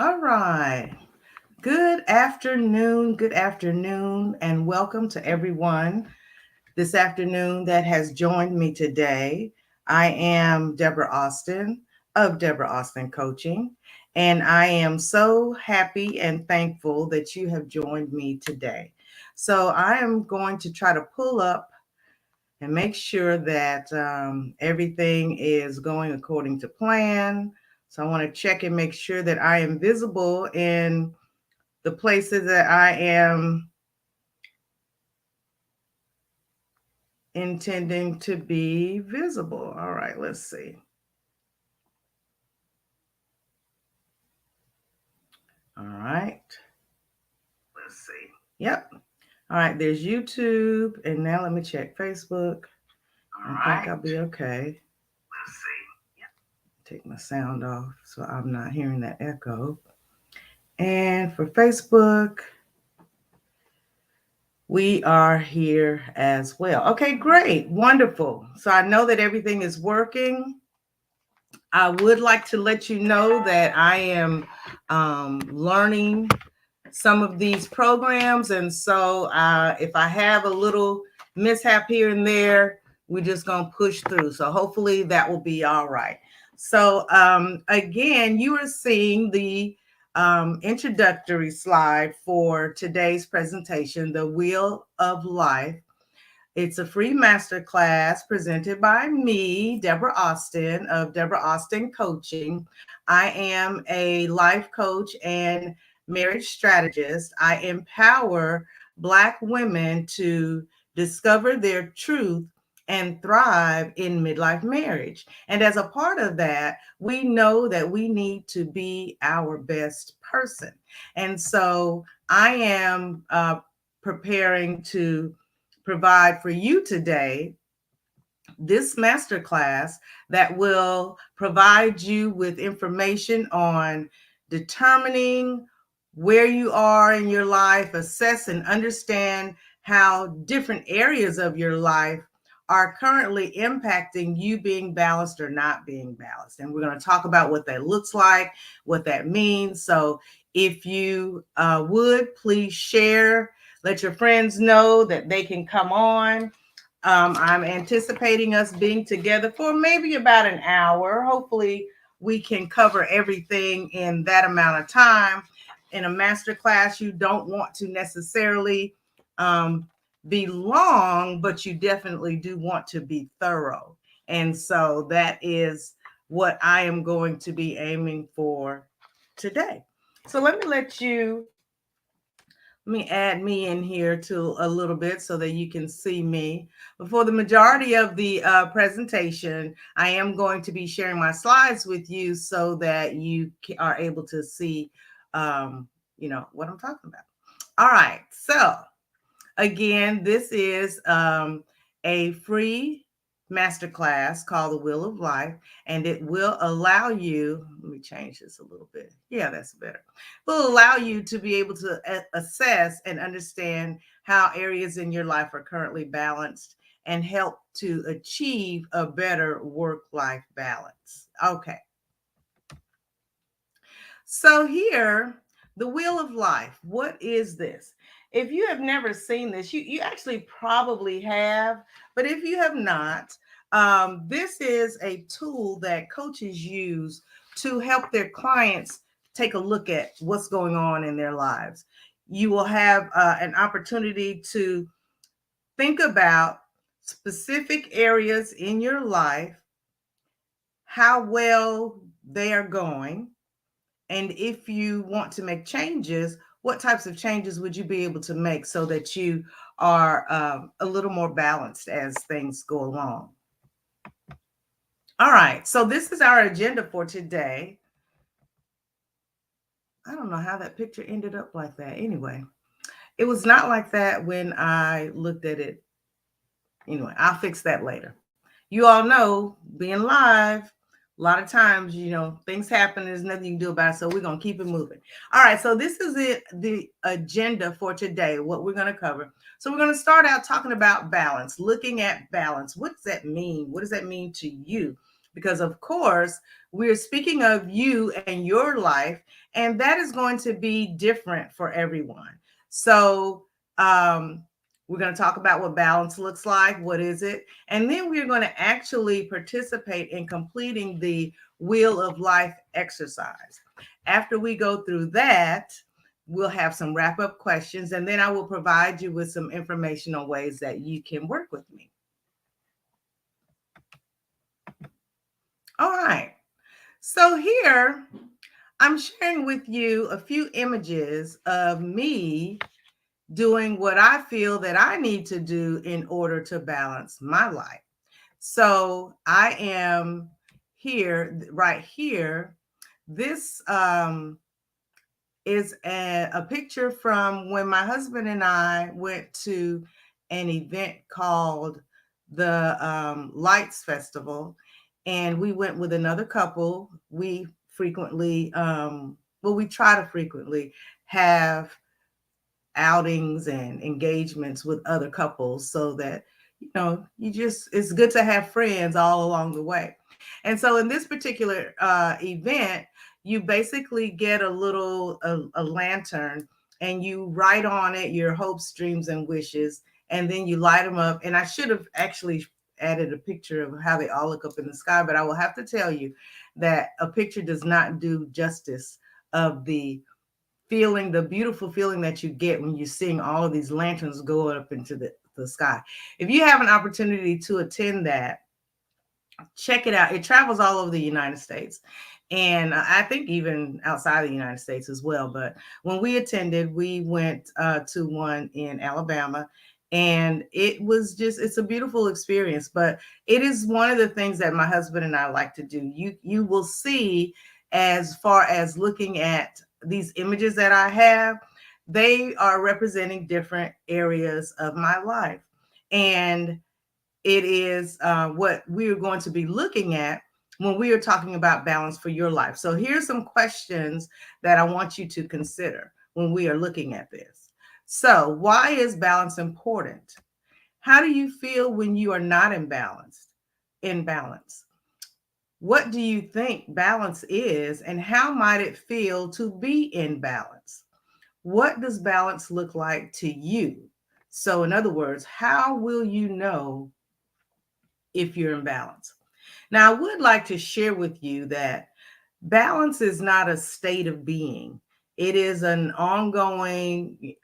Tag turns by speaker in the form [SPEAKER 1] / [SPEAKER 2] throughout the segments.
[SPEAKER 1] All right. Good afternoon, and welcome to everyone this afternoon that has joined me today. I am Deborah Austin of Deborah Austin Coaching, and I am so happy and thankful that you have joined me today. So, I am going to try to pull up and make sure that everything is going according to plan. So, I want to check and make sure that I am visible in the places that I am intending to be visible. All right, let's see. All right, let's see. Yep. All right, there's YouTube. And now let me check Facebook. I think I'll be okay. Let's see. Yep. Take my sound off so I'm not hearing that echo. And for Facebook, we are here as well. Okay, great. Wonderful. So I know that everything is working. I would like to let you know that I am learning some of these programs. And so if I have a little mishap here and there, we're just going to push through. So hopefully that will be all right. So again, you are seeing the introductory slide for today's presentation, The Wheel of Life. It's a free masterclass presented by me, Deborah Austin of Deborah Austin Coaching. I am a life coach and marriage strategist. I empower Black women to discover their truth and thrive in midlife marriage. And as a part of that, we know that we need to be our best person. And so I am preparing to provide for you today this masterclass that will provide you with information on determining where you are in your life, assess and understand how different areas of your life are currently impacting you being balanced or not being balanced. And we're going to talk about what that looks like, what that means. So if you would please share, let your friends know that they can come on. I'm anticipating us being together for maybe about an hour. Hopefully, we can cover everything in that amount of time. In a master class, you don't want to necessarily um, be long, but you definitely do want to be thorough. And so that is what I am going to be aiming for today. So let me add me in here to a little bit so that you can see me. But for the majority of the presentation, I am going to be sharing my slides with you so that you are able to see, what I'm talking about. All right. So again, this is a free masterclass called The Wheel of Life, and it will allow you, let me change this a little bit. Yeah, that's better. It will allow you to be able to assess and understand how areas in your life are currently balanced and help to achieve a better work-life balance. Okay. So here, the Wheel of Life. What is this? If you have never seen this, you actually probably have, but if you have not, this is a tool that coaches use to help their clients take a look at what's going on in their lives. You will have an opportunity to think about specific areas in your life, how well they are going, and if you want to make changes, what types of changes would you be able to make so that you are a little more balanced as things go along? All right, so this is our agenda for today. I don't know how that picture ended up like that. Anyway, it was not like that when I looked at it. Anyway, I'll fix that later. You all know, being live, a lot of times, things happen. There's nothing you can do about it. So we're going to keep it moving. All right. So this is the agenda for today, what we're going to cover. So we're going to start out talking about balance, looking at balance. What does that mean? What does that mean to you? because of course we're speaking of you and your life, and that is going to be different for everyone. So um, we're going to talk about what balance looks like, what is it, and then we're going to actually participate in completing the wheel of life exercise. After we go through that, we'll have some wrap up questions, and then I will provide you with some informational ways that you can work with me. All right. So here I'm sharing with you a few images of me doing what I feel that I need to do in order to balance my life. So I am here, right here. This is a picture from when my husband and I went to an event called the Lights Festival. And we went with another couple. We frequently, well, we try to frequently have outings and engagements with other couples so that you just it's good to have friends all along the way. And so in this particular event, you basically get a lantern, and you write on it your hopes, dreams, and wishes, and then you light them up. And I should have actually added a picture of how they all look up in the sky, but I will have to tell you that a picture does not do justice of the beautiful feeling that you get when you're seeing all of these lanterns go up into the sky. If you have an opportunity to attend that, check it out. It travels all over the United States, and I think even outside the United States as well. But when we attended, we went to one in Alabama, and it's a beautiful experience. But it is one of the things that my husband and I like to do. You will see, as far as looking at these images that I have, they are representing different areas of my life. And it is what we are going to be looking at when we are talking about balance for your life. So here's some questions that I want you to consider when we are looking at this. So, why is balance important? How do you feel when you are not in balance? What do you think balance is, and how might it feel to be in balance? What does balance look like to you? So, in other words, how will you know if you're in balance? Now, I would like to share with you that balance is not a state of being. It is an ongoing,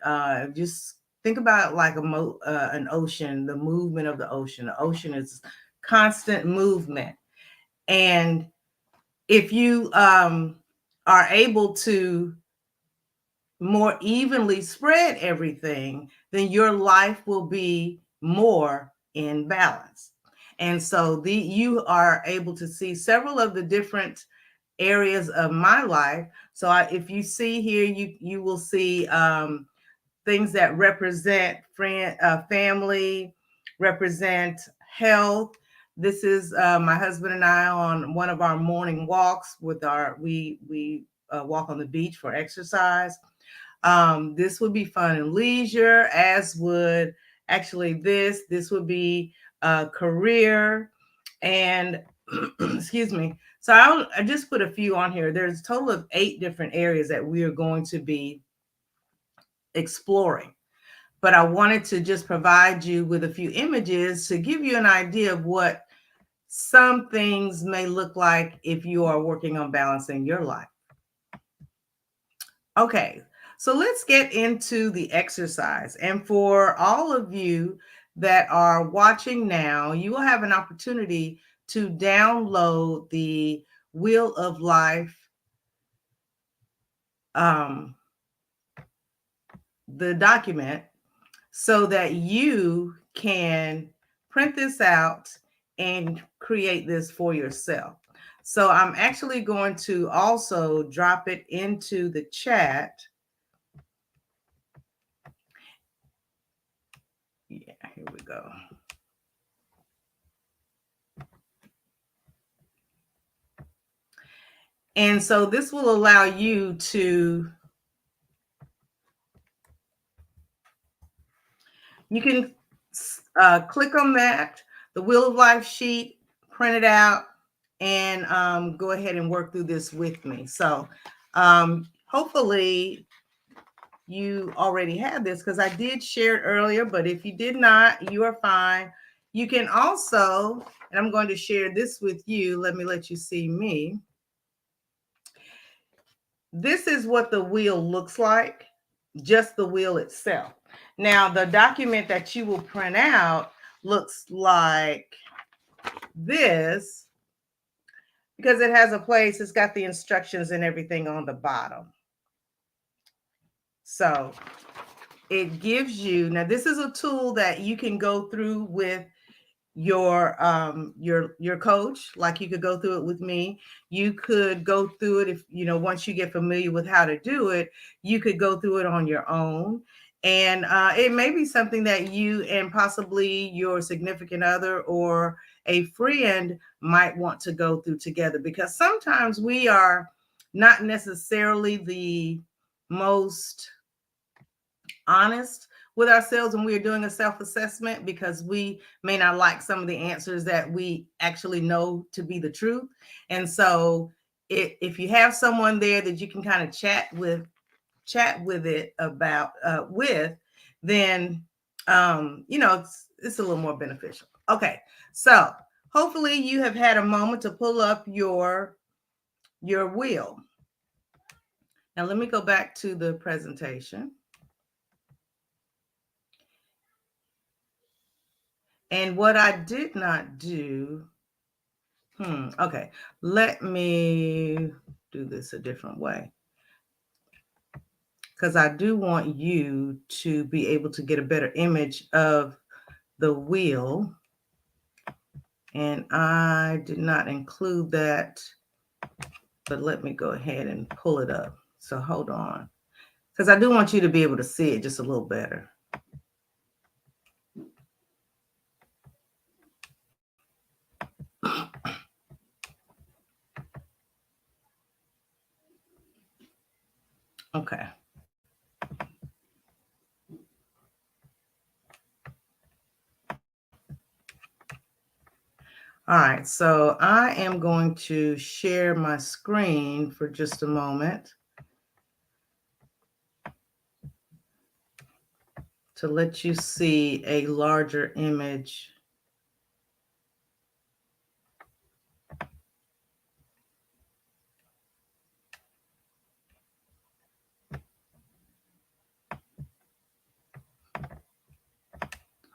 [SPEAKER 1] just think about it like an ocean, the movement of the ocean. The ocean is constant movement. And if you are able to more evenly spread everything, then your life will be more in balance. And so you are able to see several of the different areas of my life. So if you see here, you will see things that represent family, represent health. This is my husband and I on one of our morning walks with we walk on the beach for exercise. This would be fun and leisure, as would actually this would be a career. And excuse me. So I just put a few on here. There's a total of 8 different areas that we are going to be exploring. But I wanted to just provide you with a few images to give you an idea of what some things may look like if you are working on balancing your life. Okay, so let's get into the exercise. And for all of you that are watching now, you will have an opportunity to download the Wheel of Life, the document, so that you can print this out and create this for yourself. So I'm actually going to also drop it into the chat. Yeah, here we go. And so this will allow you to, you can click on that, the Wheel of Life sheet, print it out, and go ahead and work through this with me. So hopefully you already have this because I did share it earlier, but if you did not, you are fine. You can also, and I'm going to share this with you. Let me let you see me. This is what the wheel looks like, just the wheel itself. Now, the document that you will print out looks like this because it has a place, it's got the instructions and everything on the bottom. So it gives you, now this is a tool that you can go through with your coach, like you could go through it with me. You could go through it if once you get familiar with how to do it, you could go through it on your own. And it may be something that you and possibly your significant other or a friend might want to go through together, because sometimes we are not necessarily the most honest with ourselves when we are doing a self-assessment, because we may not like some of the answers that we actually know to be the truth. And so if you have someone there that you can kind of chat with it about with, then it's a little more beneficial. Okay, so hopefully you have had a moment to pull up your wheel. Now let me go back to the presentation. And what I did not do, okay, let me do this a different way, because I do want you to be able to get a better image of the wheel. And I did not include that, but let me go ahead and pull it up. So hold on, because I do want you to be able to see it just a little better. Okay. All right, so I am going to share my screen for just a moment to let you see a larger image.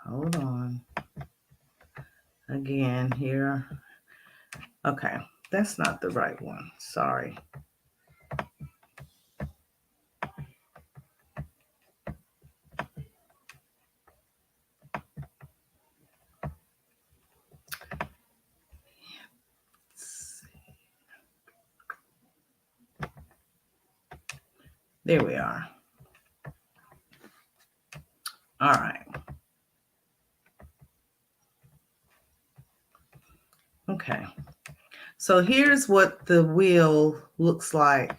[SPEAKER 1] Hold on. Again, here. Okay, that's not the right one. Sorry. There we are. All right. Okay. So here's what the wheel looks like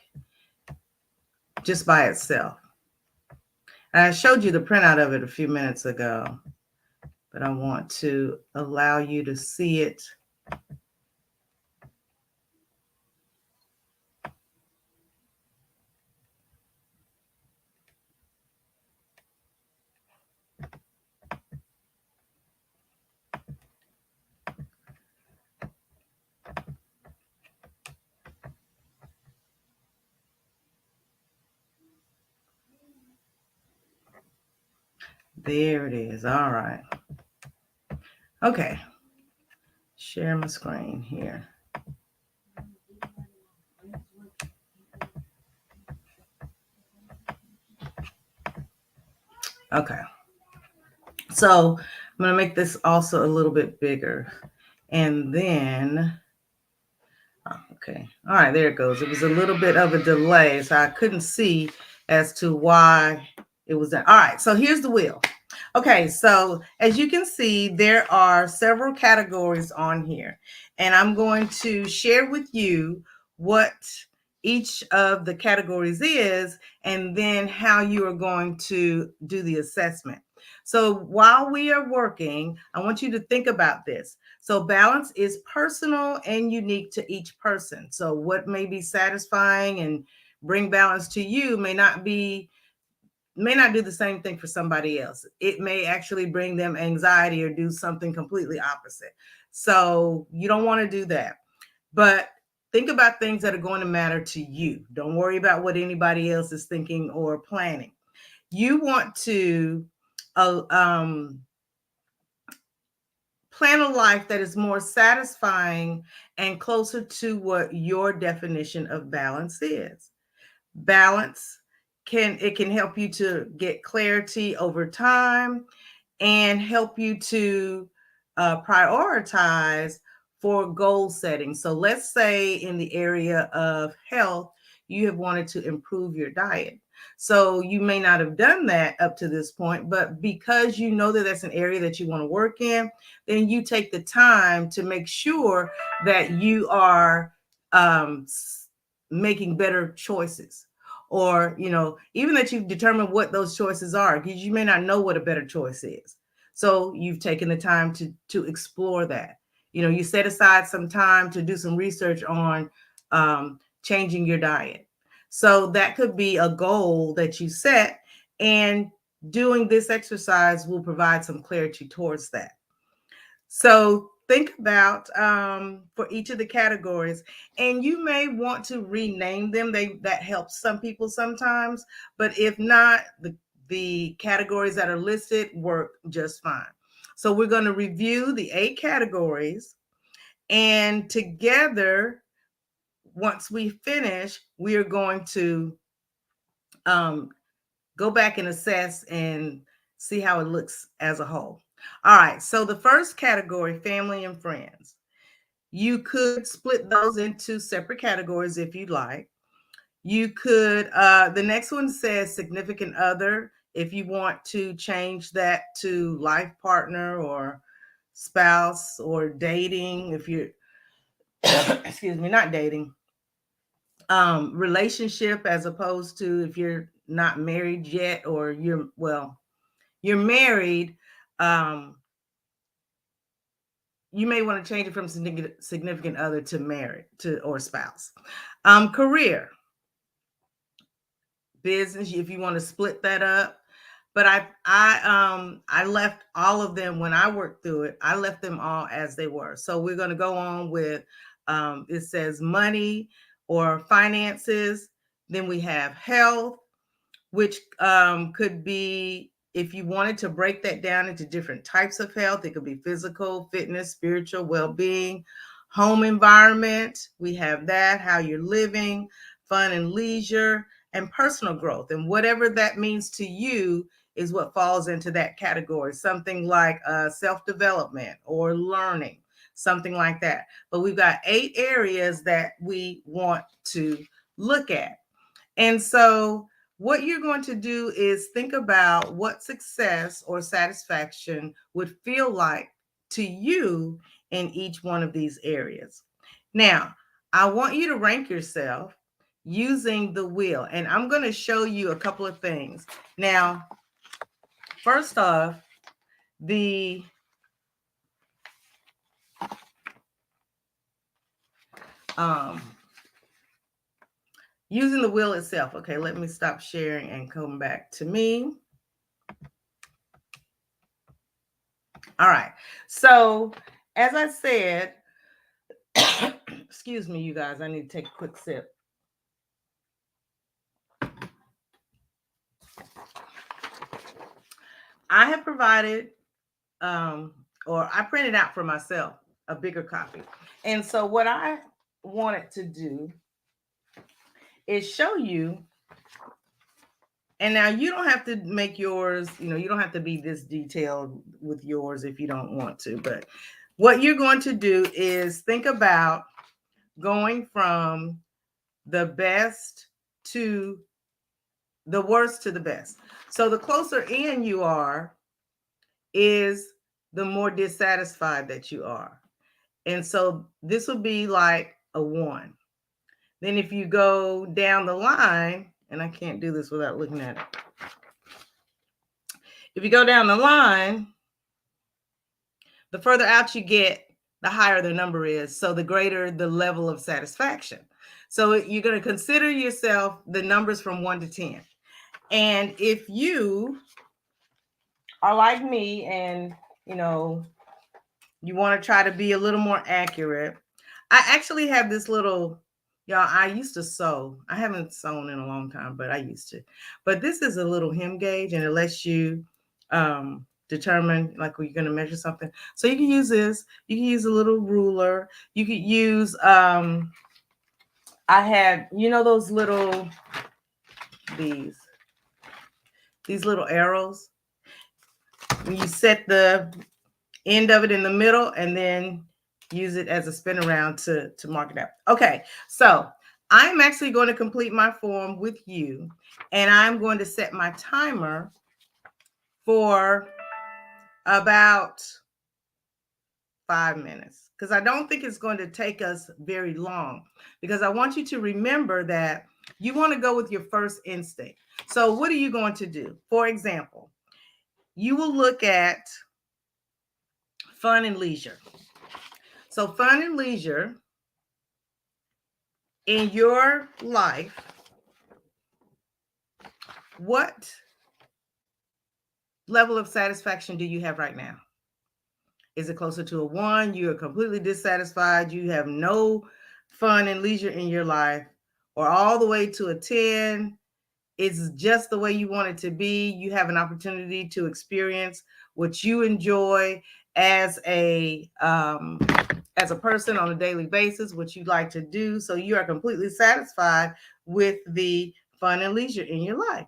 [SPEAKER 1] just by itself. And I showed you the printout of it a few minutes ago, but I want to allow you to see it. There it is. All right. Okay. Share my screen here. Okay. So I'm going to make this also a little bit bigger. And then, okay. All right, there it goes. It was a little bit of a delay, so I couldn't see as to why it was that. All right, so here's the wheel. Okay, so as you can see, there are several categories on here. And I'm going to share with you what each of the categories is, and then how you are going to do the assessment. So while we are working, I want you to think about this. So balance is personal and unique to each person. So what may be satisfying and bring balance to you may not do the same thing for somebody else. It may actually bring them anxiety or do something completely opposite. So you don't want to do that. But think about things that are going to matter to you. Don't worry about what anybody else is thinking or planning. You want to uh, um, plan a life that is more satisfying and closer to what your definition of balance is. Balance can help you to get clarity over time and help you to prioritize for goal setting. So let's say in the area of health, you have wanted to improve your diet. So you may not have done that up to this point, but because you know that that's an area that you want to work in, then you take the time to make sure that you are um, making better choices, or even that you've determined what those choices are, because you may not know what a better choice is. So you've taken the time to explore that. You set aside some time to do some research on changing your diet. So that could be a goal that you set, and doing this exercise will provide some clarity towards that. So think about for each of the categories, and you may want to rename them. That helps some people sometimes, but if not, the categories that are listed work just fine. So we're going to review the 8 categories, and together, once we finish, we are going to um, go back and assess and see how it looks as a whole. All right, so the first category, family and friends. You could split those into separate categories if you'd like. You could, the next one says significant other. If you want to change that to life partner or spouse, or dating, if you're, excuse me, not dating, relationship, as opposed to if you're not married yet, or you're married, um, you may want to change it from significant other to married to or spouse. Career, business, if you want to split that up. But I left all of them when I worked through it. I left them all as they were. So we're going to go on with it says money or finances. Then we have health, which could be, if you wanted to break that down into different types of health, it could be physical, fitness, spiritual, well-being, home environment. We have that, how you're living, fun and leisure, and personal growth. And whatever that means to you is what falls into that category. Something like self-development or learning, something like that. But we've got 8 areas that we want to look at. And so what you're going to do is think about what success or satisfaction would feel like to you in each one of these areas. Now, I want you to rank yourself using the wheel, and I'm going to show you a couple of things. Now, first off, the using the wheel itself. Okay, let me stop sharing and come back to me. All right. So, as I said, excuse me, you guys, I need to take a quick sip. I have provided, or I printed out for myself a bigger copy. And so, what I wanted to do is show you. And now you don't have to make yours, you don't have to be this detailed with yours if you don't want to. But what you're going to do is think about going from the best to the worst to the best. So the closer in you are, is the more dissatisfied that you are. And so this would be like a 1. Then if you go down the line, and I can't do this without looking at it. If you go down the line, the further out you get, the higher the number is. So the greater the level of satisfaction. So you're going to consider yourself the numbers from 1 to 10. And if you are like me and, you want to try to be a little more accurate, I actually have this little, y'all, I used to sew. I haven't sewn in a long time, but I used to. But this is a little hem gauge, and it lets you determine like when you're going to measure something. So you can use this. You can use a little ruler. You could use I had, those little these little arrows. When you set the end of it in the middle and then use it as a spin around to mark it out. Okay, so I'm actually going to complete my form with you, and I'm going to set my timer for about 5 minutes, because I don't think it's going to take us very long, because I want you to remember that you want to go with your first instinct. So what are you going to do? For example, you will look at fun and leisure. So fun and leisure in your life, what level of satisfaction do you have right now? Is it closer to a 1? You are completely dissatisfied. You have no fun and leisure in your life, or all the way to a 10. It's just the way you want it to be. You have an opportunity to experience what you enjoy as a person on a daily basis, what you like to do. So you are completely satisfied with the fun and leisure in your life.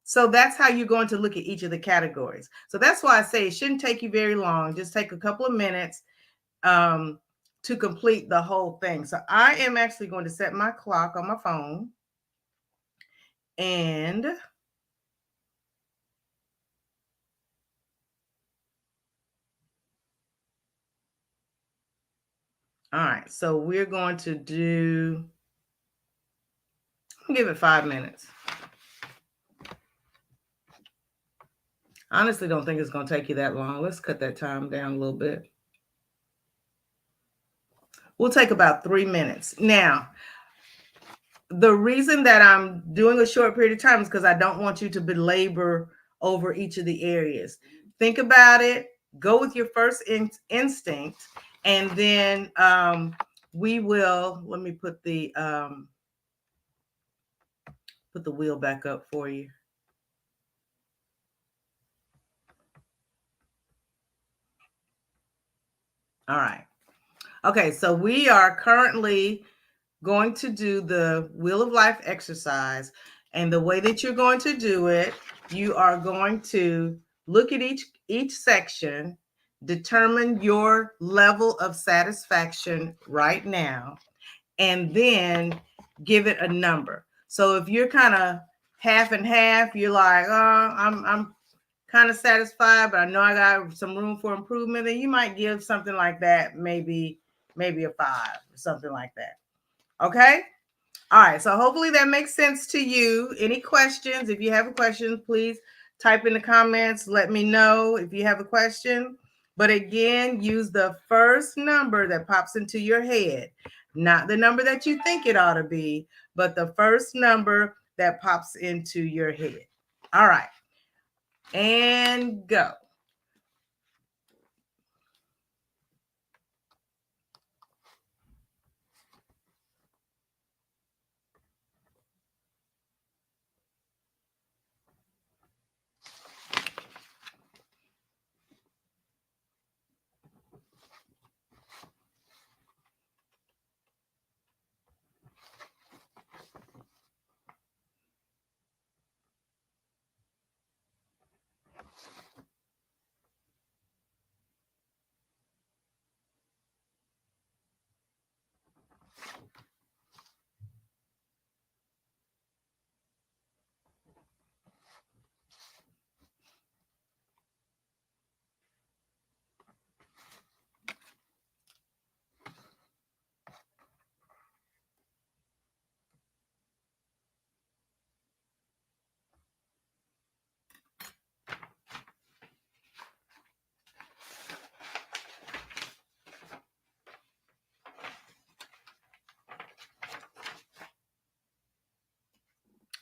[SPEAKER 1] So that's how you're going to look at each of the categories. So that's why I say it shouldn't take you very long. Just take a couple of minutes to complete the whole thing. So I am actually going to set my clock on my phone. And all right, so we're going to give it 5 minutes. I honestly don't think it's going to take you that long. Let's cut that time down a little bit. We'll take about 3 minutes. Now, the reason that I'm doing a short period of time is because I don't want you to belabor over each of the areas. Think about it. Go with your first instinct, and then we will. Let me put the wheel back up for you. All right. Okay, so we are currently going to do the Wheel of Life exercise. And the way that you're going to do it, you are going to look at each section, determine your level of satisfaction right now, and then give it a number. So if you're kind of half and half, you're like, oh, I'm kind of satisfied, but I know I got some room for improvement, then you might give something like that, maybe a 5 or something like that. Okay. All right. So hopefully that makes sense to you. Any questions? If you have a question, please type in the comments. Let me know if you have a question. But again, use the first number that pops into your head, not the number that you think it ought to be, but the first number that pops into your head. All right. And go.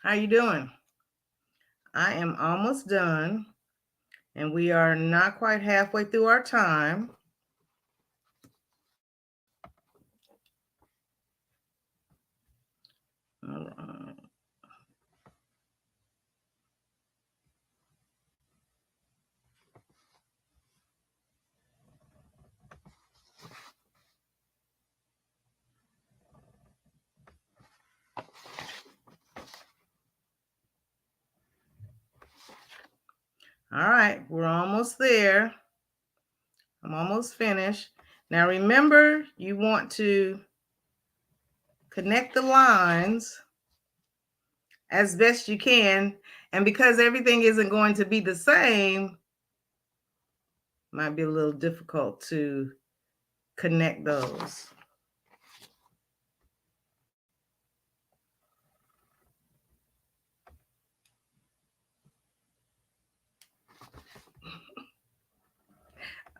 [SPEAKER 1] How you doing? I am almost done, and we are not quite halfway through our time. All right. All right, we're almost there. I'm almost finished. Now remember, you want to connect the lines as best you can. And because everything isn't going to be the same, might be a little difficult to connect those.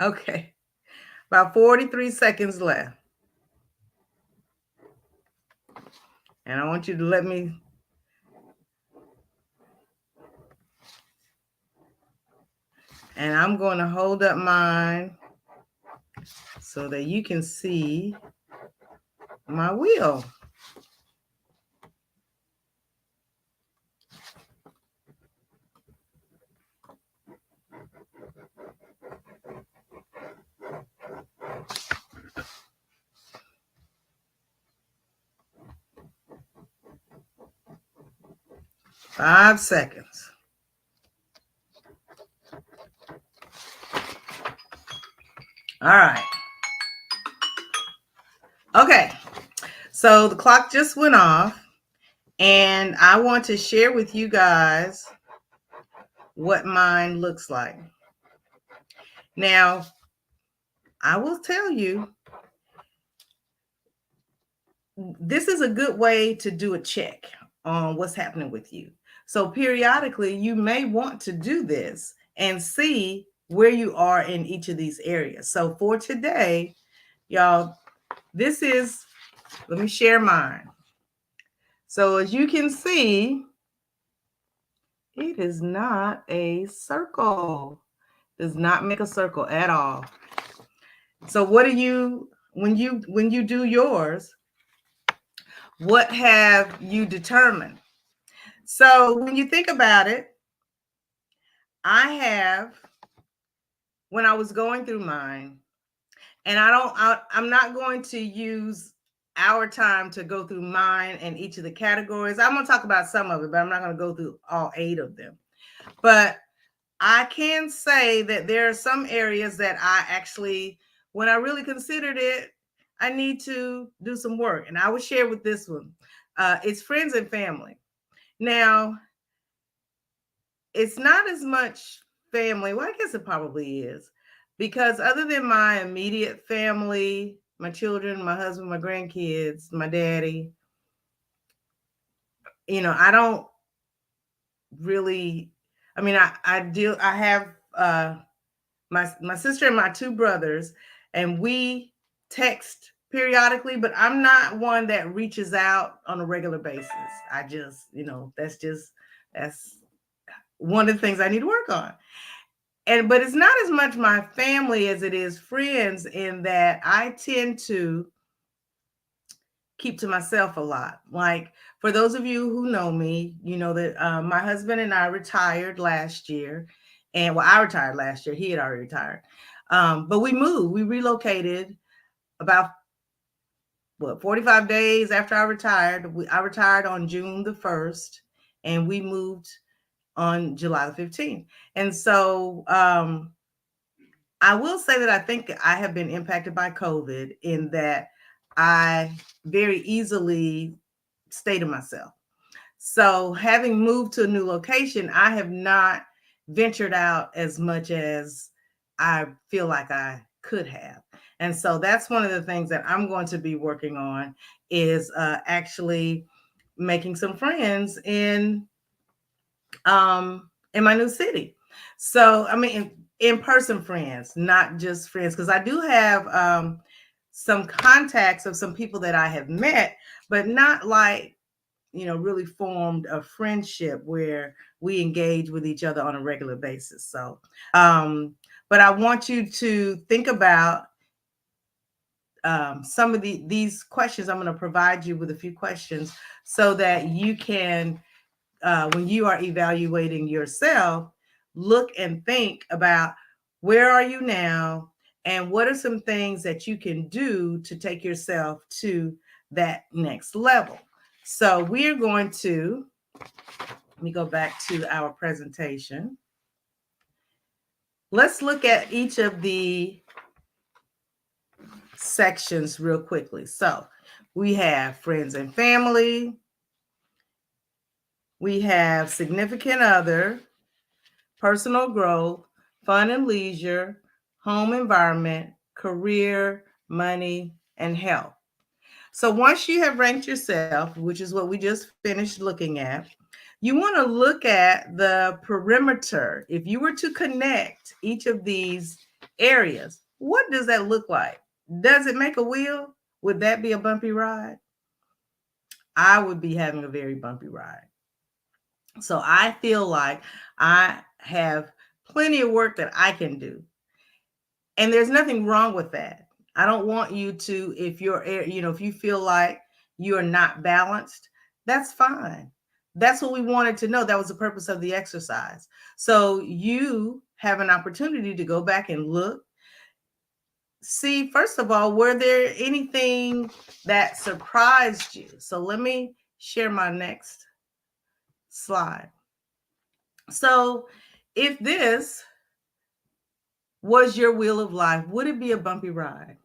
[SPEAKER 1] Okay, about 43 seconds left. And I want you to let me. And I'm going to hold up mine so that you can see my wheel. Five seconds. All right. Okay. So the clock just went off, and I want to share with you guys what mine looks like. Now, I will tell you, this is a good way to do a check on what's happening with you. So periodically, you may want to do this and see where you are in each of these areas. So for today, y'all, this is, let me share mine. So as you can see, it is not a circle. Does not make a circle at all. So what do you, when you do yours, what have you determined? So when you think about it, I have, when I was going through mine, and I'm not going to use our time to go through mine and each of the categories. I'm going to talk about some of it, but I'm not going to go through all 8 of them. But I can say that there are some areas that I actually, when I really considered it, I need to do some work. And I will share with this one. It's friends and family. Now, it's not as much family. Well, I guess it probably is. Because other than my immediate family, my children, my husband, my grandkids, my daddy, I don't really, I have my sister and my 2 brothers, and we text periodically, but I'm not one that reaches out on a regular basis. I just, that's one of the things I need to work on. But it's not as much my family as it is friends, in that I tend to keep to myself a lot. Like, for those of you who know me, you know that my husband and I retired last year. And I retired last year. He had already retired. But we relocated about 45 days after I retired. I retired on June the 1st, and we moved on July the 15th. And so I will say that I think I have been impacted by COVID, in that I very easily stay to myself. So having moved to a new location, I have not ventured out as much as I feel like I could have. And so that's one of the things that I'm going to be working on, is actually making some friends in my new city. So, I mean, in-person friends, not just friends, because I do have some contacts of some people that I have met, but not like, really formed a friendship where we engage with each other on a regular basis. So, but I want you to think about some of these questions. I'm going to provide you with a few questions so that you can, when you are evaluating yourself, look and think about where are you now and what are some things that you can do to take yourself to that next level. So we're going to, let me go back to our presentation. Let's look at each of the sections real quickly. So we have friends and family, we have significant other, personal growth, fun and leisure, home environment, career, money, and health. So once you have ranked yourself, which is what we just finished looking at, you want to look at the perimeter. If you were to connect each of these areas, what does that look like? Does it make a wheel? Would that be a bumpy ride? I would be having a very bumpy ride. So I feel like I have plenty of work that I can do. And there's nothing wrong with that. I don't want you to, if you're, if you feel like you are not balanced, that's fine. That's what we wanted to know. That was the purpose of the exercise. So you have an opportunity to go back and look. See, first of all, were there anything that surprised you? So let me share my next slide. So if this was your wheel of life, would it be a bumpy ride?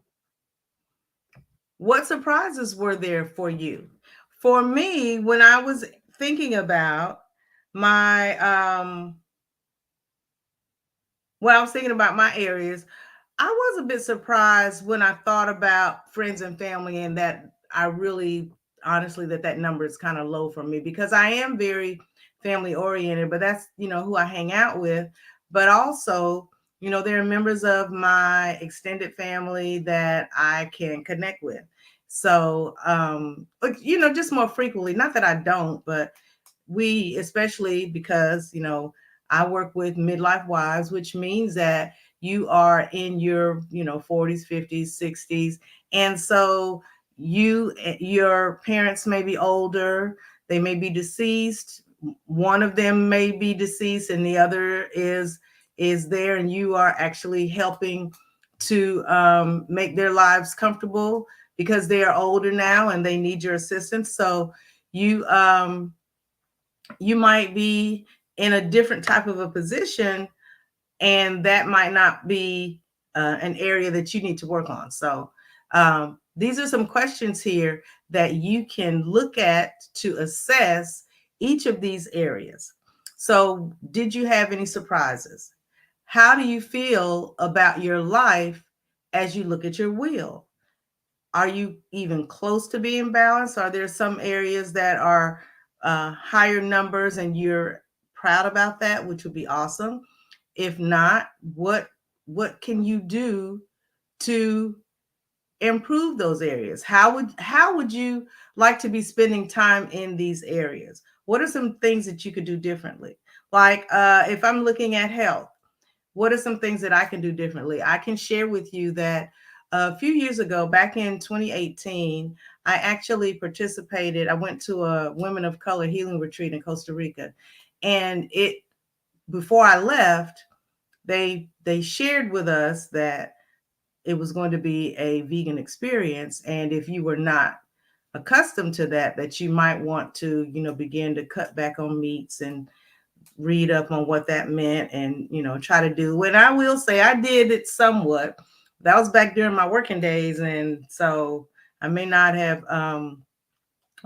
[SPEAKER 1] What surprises were there for you? For me, when I was thinking about my when I was thinking about my areas, I was a bit surprised when I thought about friends and family, and that I really honestly that number is kind of low for me because I am very family oriented, but that's, who I hang out with. But also, there are members of my extended family that I can connect with. So, just more frequently, not that I don't, but we, especially because, I work with midlife wives, which means that you are in your, 40s, 50s, 60s. And so your parents may be older, they may be deceased. One of them may be deceased and the other is there, and you are actually helping to make their lives comfortable because they are older now and they need your assistance. So you you might be in a different type of a position, and that might not be an area that you need to work on. So these are some questions here that you can look at to assess each of these areas. So did you have any surprises? How do you feel about your life as you look at your wheel? Are you even close to being balanced? Are there some areas that are higher numbers and you're proud about that, which would be awesome? If not, what can you do to improve those areas? How would you like to be spending time in these areas? What are some things that you could do differently? Like if I'm looking at health, what are some things that I can do differently? I can share with you that a few years ago, back in 2018, I actually participated. I went to a Women of Color healing retreat in Costa Rica. And before I left, they shared with us that it was going to be a vegan experience. And if you were not accustomed to that you might want to, begin to cut back on meats and read up on what that meant and, try to do. And I will say I did it somewhat. That was back during my working days. And so I may not have,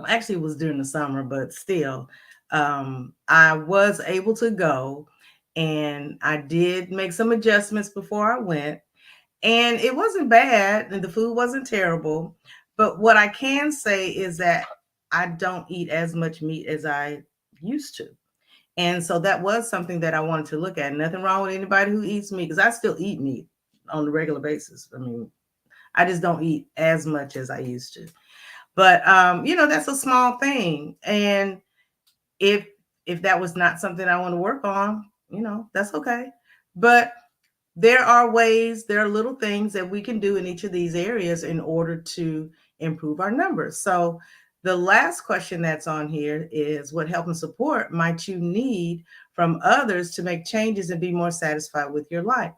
[SPEAKER 1] actually it was during the summer, but still, I was able to go and I did make some adjustments before I went. And it wasn't bad and the food wasn't terrible. But what I can say is that I don't eat as much meat as I used to. And so that was something that I wanted to look at. Nothing wrong with anybody who eats meat, because I still eat meat on a regular basis. I mean, I just don't eat as much as I used to. But that's a small thing. And if that was not something I want to work on, that's okay. But there are ways, there are little things that we can do in each of these areas in order to improve our numbers. So the last question that's on here is, what help and support might you need from others to make changes and be more satisfied with your life?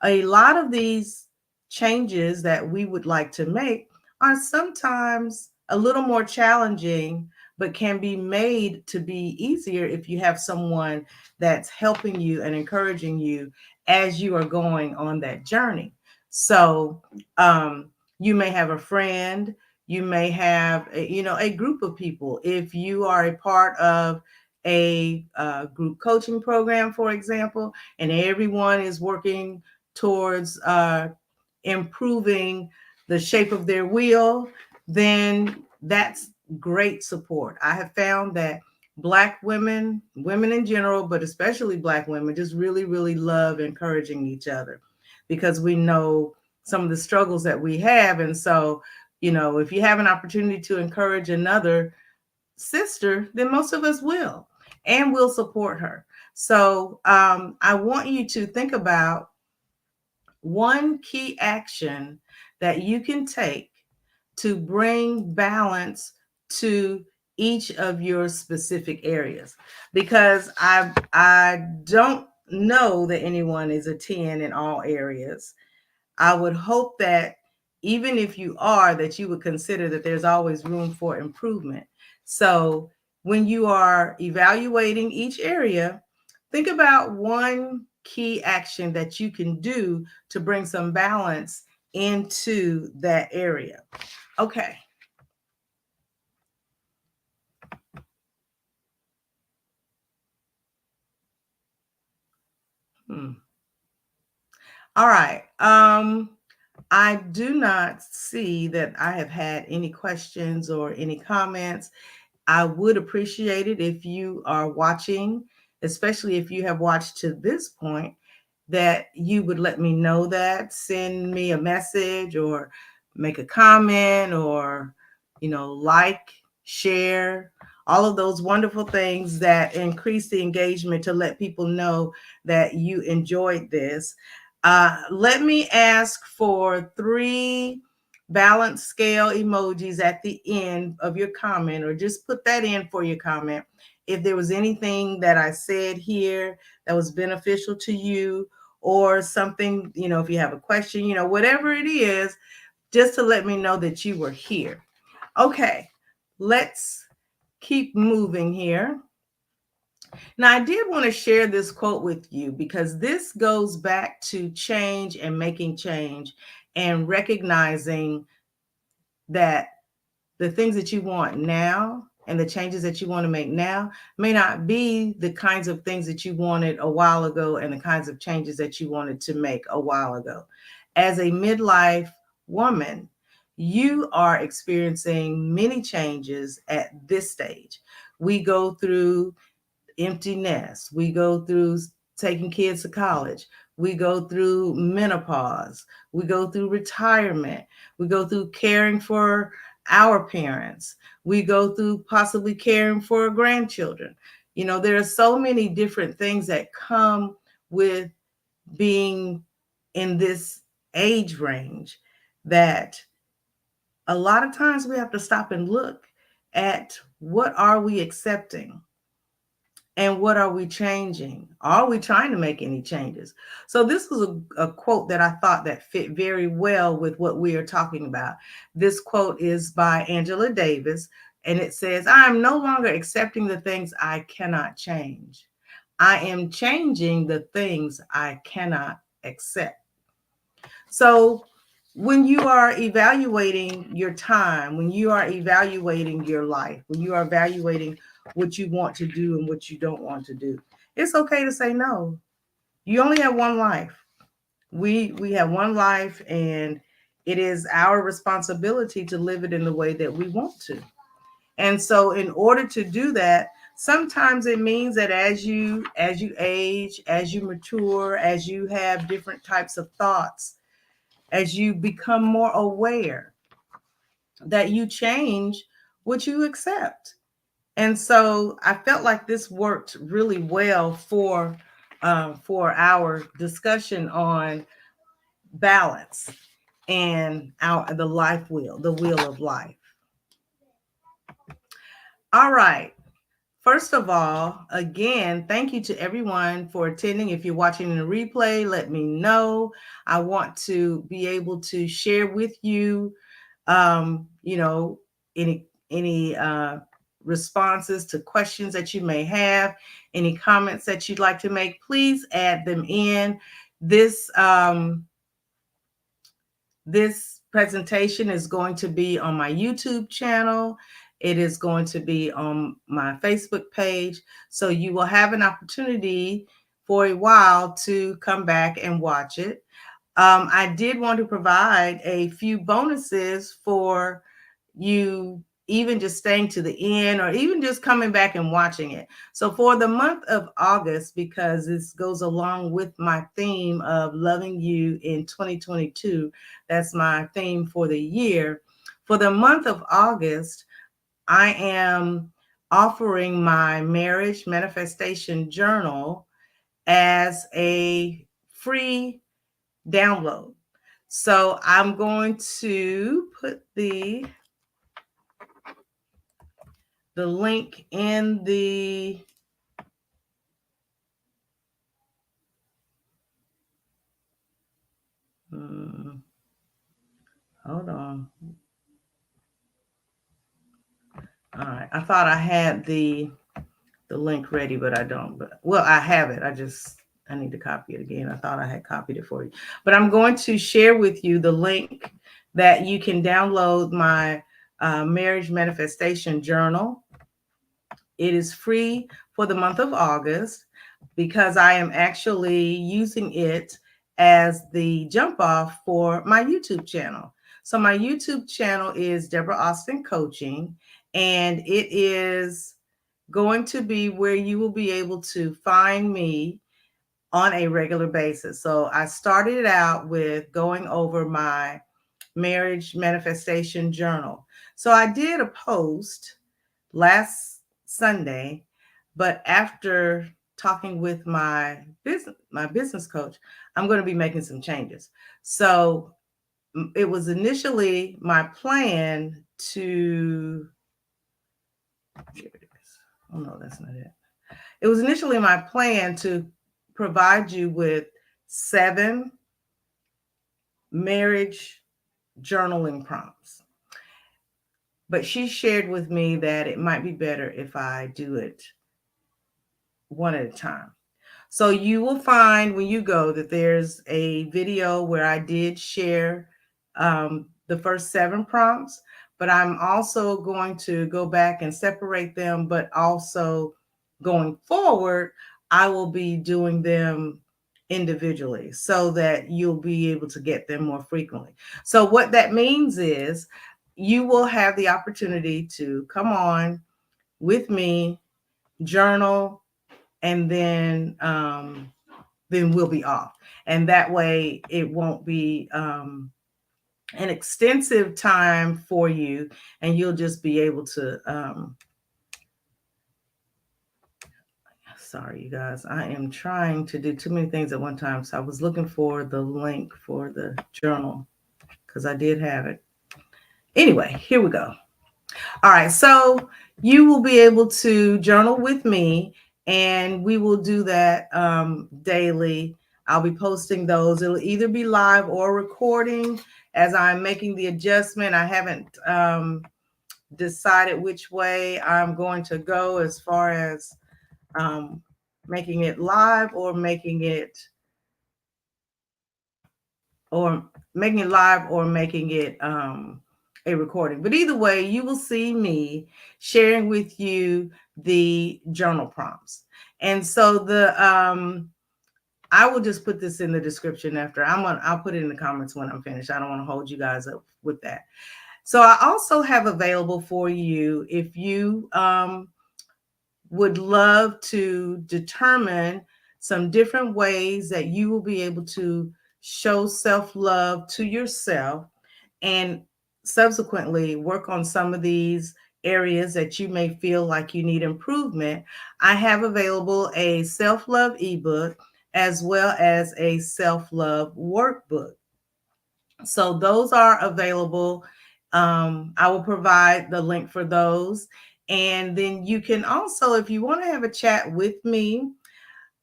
[SPEAKER 1] A lot of these changes that we would like to make are sometimes a little more challenging, but can be made to be easier if you have someone that's helping you and encouraging you as you are going on that journey. So, you may have a friend, you may have a group of people. If you are a part of a group coaching program, for example, and everyone is working towards improving the shape of their wheel, then that's great support. I have found that Black women, women in general, but especially Black women, just really, really love encouraging each other because we know some of the struggles that we have. And so, if you have an opportunity to encourage another sister, then most of us will, and we'll support her. So I want you to think about one key action that you can take to bring balance to each of your specific areas, because I don't know that anyone is a 10 in all areas. I would hope that even if you are, that you would consider that there's always room for improvement. So when you are evaluating each area, think about one key action that you can do to bring some balance into that area. Okay. Hmm. All right. I do not see that I have had any questions or any comments. I would appreciate it if you are watching, especially if you have watched to this point, that you would let me know that. Send me a message or make a comment or, like, share, all of those wonderful things that increase the engagement to let people know that you enjoyed this. Let me ask for 3 balance scale emojis at the end of your comment, or just put that in for your comment. If there was anything that I said here that was beneficial to you, or something, if you have a question, whatever it is, just to let me know that you were here. Okay, let's keep moving here. Now, I did want to share this quote with you because this goes back to change and making change and recognizing that the things that you want now and the changes that you want to make now may not be the kinds of things that you wanted a while ago and the kinds of changes that you wanted to make a while ago. As a midlife woman, you are experiencing many changes at this stage. We go through empty nest. We go through taking kids to college. We go through menopause. We go through retirement. We go through caring for our parents. We go through possibly caring for grandchildren. There are so many different things that come with being in this age range that a lot of times we have to stop and look at, what are we accepting? And what are we changing? Are we trying to make any changes? So this was a quote that I thought that fit very well with what we are talking about. This quote is by Angela Davis, and it says, I am no longer accepting the things I cannot change. I am changing the things I cannot accept. So when you are evaluating your time, when you are evaluating your life, when you are evaluating what you want to do and what you don't want to do, it's okay to say no. You only have one life. We have one life, and it is our responsibility to live it in the way that we want to. And so in order to do that, sometimes it means that as you age, as you mature, as you have different types of thoughts, as you become more aware that you change what you accept. And so I felt like this worked really well for our discussion on balance and the life wheel, the wheel of life. All right. First of all, again, thank you to everyone for attending. If you're watching in a replay, let me know. I want to be able to share with you, you know, any responses to questions that you may have, any comments that you'd like to make. Please add them in. This presentation is going to be on my YouTube channel. It is going to be on my Facebook page. So you will have an opportunity for a while to come back and watch it. I did want to provide a few bonuses for you, even just staying to the end or even just coming back and watching it. So for the month of August, because this goes along with my theme of loving you in 2022, that's my theme for the year. For the month of August, I am offering my marriage manifestation journal as a free download. So I'm going to put the link in the hold on. All right. I thought I had the link ready, but I don't. But well, I have it. I need to copy it again. I thought I had copied it for you. But I'm going to share with you the link that you can download my marriage manifestation journal. It is free for the month of August because I am actually using it as the jump off for my YouTube channel. So my YouTube channel is Deborah Austin Coaching, and it is going to be where you will be able to find me on a regular basis. So I started out with going over my marriage manifestation journal. So I did a post last Sunday, but after talking with my business coach, I'm going to be making some changes. So it was initially my plan to here it is. Oh no, that's not it. It was initially my plan to provide you with 7 marriage journaling prompts. But she shared with me that it might be better if I do it one at a time. So you will find when you go that there's a video where I did share the first 7 prompts, but I'm also going to go back and separate them, but also going forward, I will be doing them individually so that you'll be able to get them more frequently. So what that means is you will have the opportunity to come on with me, journal, and then we'll be off. And that way it won't be an extensive time for you, and you'll just be able to sorry, you guys, I am trying to do too many things at one time. So I was looking for the link for the journal because I did have it. Anyway, here we go. All right, so you will be able to journal with me, and we will do that daily. I'll be posting those. It'll either be live or recording as I'm making the adjustment. I haven't decided which way I'm going to go as far as making it live or making it live or making it a recording. But either way, you will see me sharing with you the journal prompts. And so I will just put this in the description after. I'll put it in the comments when I'm finished. I don't want to hold you guys up with that. So I also have available for you, if you would love to determine some different ways that you will be able to show self-love to yourself and subsequently work on some of these areas that you may feel like you need improvement, I have available a self-love ebook as well as a self-love workbook. So those are available. I will provide the link for those. And then you can also, if you want to have a chat with me,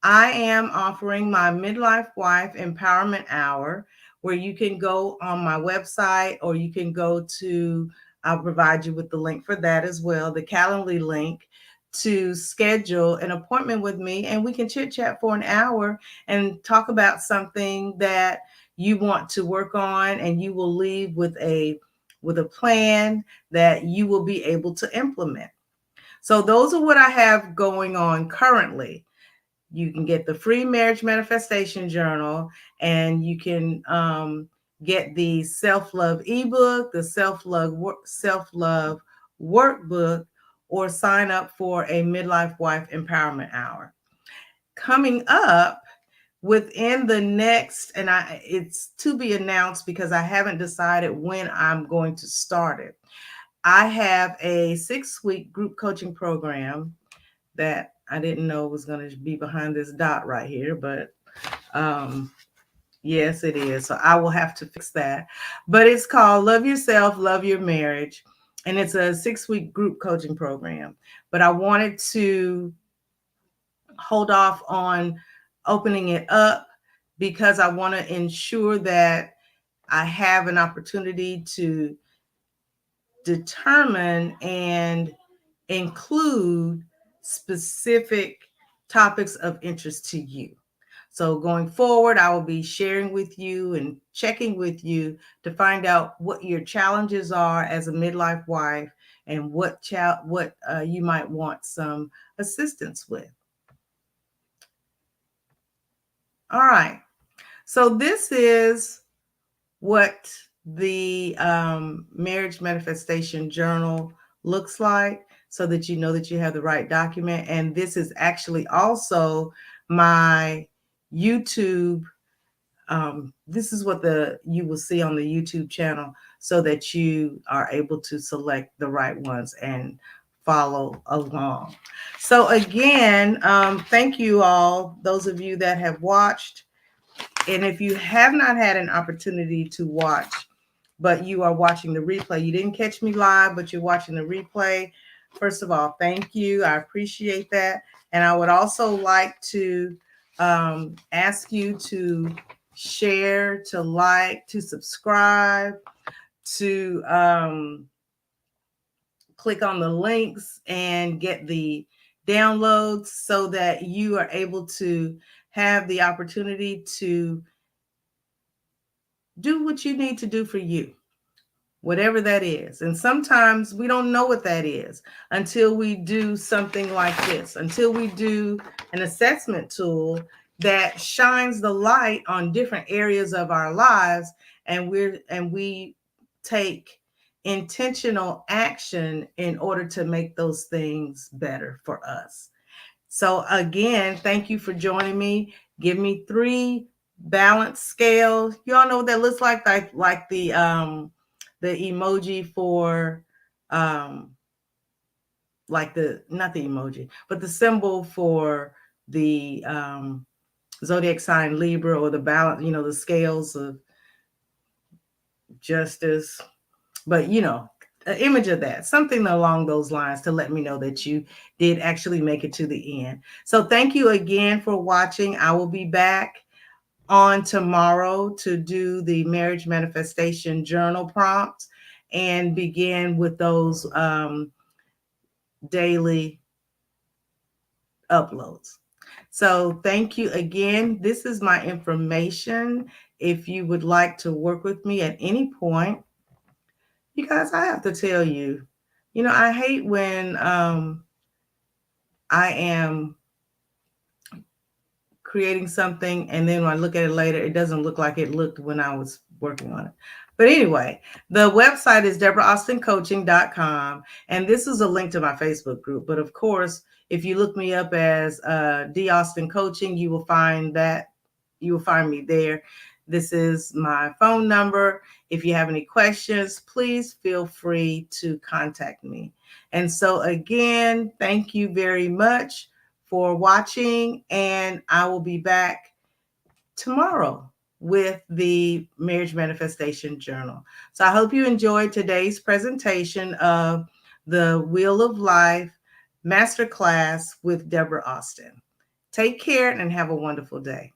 [SPEAKER 1] I am offering my Midlife Wife Empowerment Hour, where you can go on my website or you can go to, I'll provide you with the link for that as well, the Calendly link, to schedule an appointment with me, and we can chit chat for an hour and talk about something that you want to work on, and you will leave with a plan that you will be able to implement. So those are what I have going on currently. You can get the free marriage manifestation journal, and you can get the self-love ebook, the self-love workbook, or sign up for a midlife wife empowerment hour. Coming up within the next, and it's to be announced because I haven't decided when I'm going to start it. I have a 6-week group coaching program that I didn't know was going to be behind this dot right here, but yes, it is. So I will have to fix that. But it's called Love Yourself, Love Your Marriage. And it's a 6-week group coaching program. But I wanted to hold off on opening it up because I want to ensure that I have an opportunity to determine and include specific topics of interest to you. So going forward, I will be sharing with you and checking with you to find out what your challenges are as a midlife wife and what you might want some assistance with. All right. So this is what the marriage manifestation journal looks like, so that you know that you have the right document. And this is actually also my YouTube. This is what you will see on the YouTube channel, so that you are able to select the right ones and follow along. So again, thank you all, those of you that have watched. And if you have not had an opportunity to watch, but you are watching the replay, you didn't catch me live, but you're watching the replay, first of all, thank you. I appreciate that. And I would also like to ask you to share, to like, to subscribe, to click on the links and get the downloads, so that you are able to have the opportunity to do what you need to do for you, whatever that is. And sometimes we don't know what that is until we do something like this, until we do an assessment tool that shines the light on different areas of our lives, and we take intentional action in order to make those things better for us. So again, thank you for joining me. Give me 3 balance scales. You all know what that looks like the emoji for like the not the emoji, but the symbol for the zodiac sign Libra, or the balance, the scales of justice. But an image of that, something along those lines, to let me know that you did actually make it to the end. So thank you again for watching. I will be back on tomorrow to do the marriage manifestation journal prompts and begin with those daily uploads. So thank you again. This is my information. If you would like to work with me at any point, you guys, I have to tell you, I hate when I am creating something and then when I look at it later, it doesn't look like it looked when I was working on it. But anyway, the website is deboraaustincoaching.com. And this is a link to my Facebook group. But of course, if you look me up as D. Austin Coaching, you will find me there. This is my phone number. If you have any questions, please feel free to contact me. And so, again, thank you very much for watching, and I will be back tomorrow with the Marriage Manifestation Journal. So I hope you enjoyed today's presentation of the Wheel of Life Masterclass with Deborah Austin. Take care and have a wonderful day.